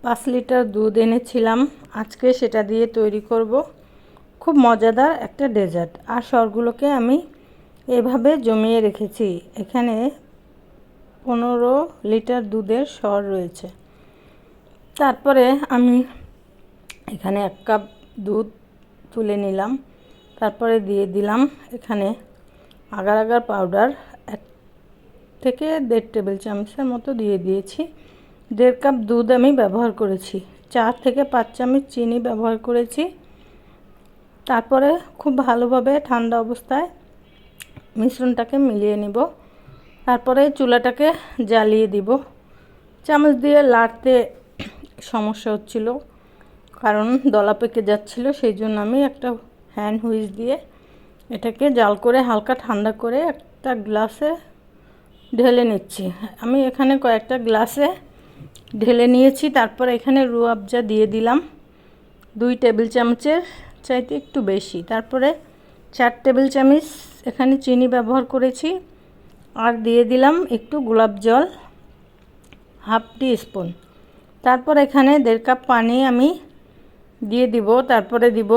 5 litre দুধ এনেছিলাম, আজকে সেটা দিয়ে তৈরি করব খুব মজাদার একটা ডেজার্ট। আর সরগুলোকে আমি এভাবে জমিয়ে রেখেছি। এখানে 15 লিটার দুধের সর রয়েছে। তারপরে আমি এখানে 1 কাপ দুধ তুলে নিলাম। তারপরে দিয়ে দিলাম এখানে আগার আগার পাউডার 1 থেকে 1.5 টেবিল চামচের মতো দিয়ে দিয়েছি। 1.5 কাপ দুধ আমি ব্যবহার করেছি। 4 থেকে 5 চামচ চিনি ব্যবহার করেছি। তারপরে খুব ভালোভাবে ঠান্ডা অবস্থায় মিশ্রণটাকে মিলিয়ে নিব। তারপরে চুলাটাকে জ্বালিয়ে দিব। চামচ দিয়ে লাড়তে সমস্যা হচ্ছিল, কারণ দলা পেকে যাচ্ছিল। সেই জন্য আমি একটা হ্যান্ড হুইস দিয়ে এটাকে জাল করে হালকা ঠান্ডা করে একটা গ্লাসে ঢেলে নিচ্ছি। আমি এখানে কয়েকটা গ্লাসে ঢেলে নিয়েছি। তারপর এখানে রুয়াবজা দিয়ে দিলাম 2 টেবিল চামচের চাইতে একটু বেশি। তারপরে 4 টেবিল চামচ এখানে চিনি ব্যবহার করেছি। আর দিয়ে দিলাম একটু গোলাপ জল, হাফ টি স্পুন। তারপর এখানে 1.5 কাপ পানি আমি দিয়ে দিব। তারপরে দিব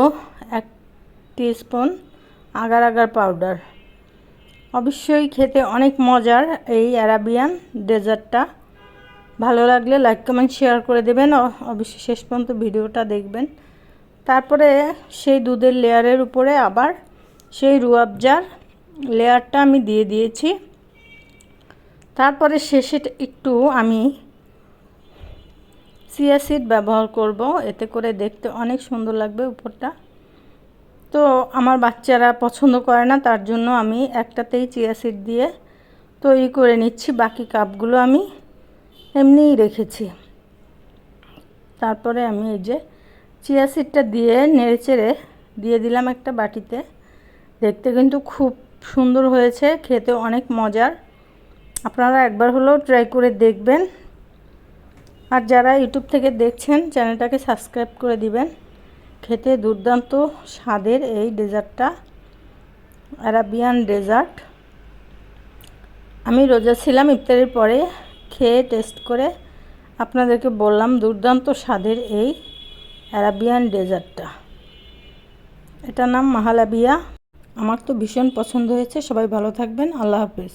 1 টিস্পুন আগার আগার পাউডার। অবশ্যই খেতে অনেক মজার এই অ্যারাবিয়ান ডেজার্টটা। ভালো লাগলে লাইক কমেন্ট শেয়ার করে দেবেন। অবশ্যই শেষ পর্যন্ত ভিডিওটা দেখবেন। তারপরে সেই দুধের লেয়ারের উপরে আবার সেই রুয়াবজার লেয়ারটা আমি দিয়ে দিয়েছি। তারপরে শেষে একটু আমি চিয়া সিড ব্যবহার করব, এতে করে দেখতে অনেক সুন্দর লাগবে উপরটা। তো আমার বাচ্চারা পছন্দ করে না, তার জন্য আমি একটাতেই চিয়া সিড দিয়ে তৈরি করে নিচ্ছি। বাকি কাপগুলো আমি এমনিই রেখেছি। তারপরে আমি এই যে চিয়া সিডটা দিয়ে নেড়েচেড়ে দিয়ে দিলাম একটা বাটিতে। দেখতে কিন্তু খুব সুন্দর হয়েছে, খেতে অনেক মজার। আপনারা একবার হলেও ট্রাই করে দেখবেন। আর যারা ইউটিউব থেকে দেখছেন চ্যানেলটাকে সাবস্ক্রাইব করে দিবেন। খেতে দুর্দান্ত স্বাদের এই ডেজার্টটা, অ্যারাবিয়ান ডেজার্ট। আমি রোজা ছিলাম, ইফতারের পরে খেয়ে টেস্ট করে আপনাদেরকে বললাম দুর্দান্ত স্বাদের এই অ্যারাবিয়ান ডেজার্টটা। এটার নাম মাহালাবিয়া। আমার তো ভীষণ পছন্দ হয়েছে। সবাই ভালো থাকবেন। আল্লাহ হাফেজ।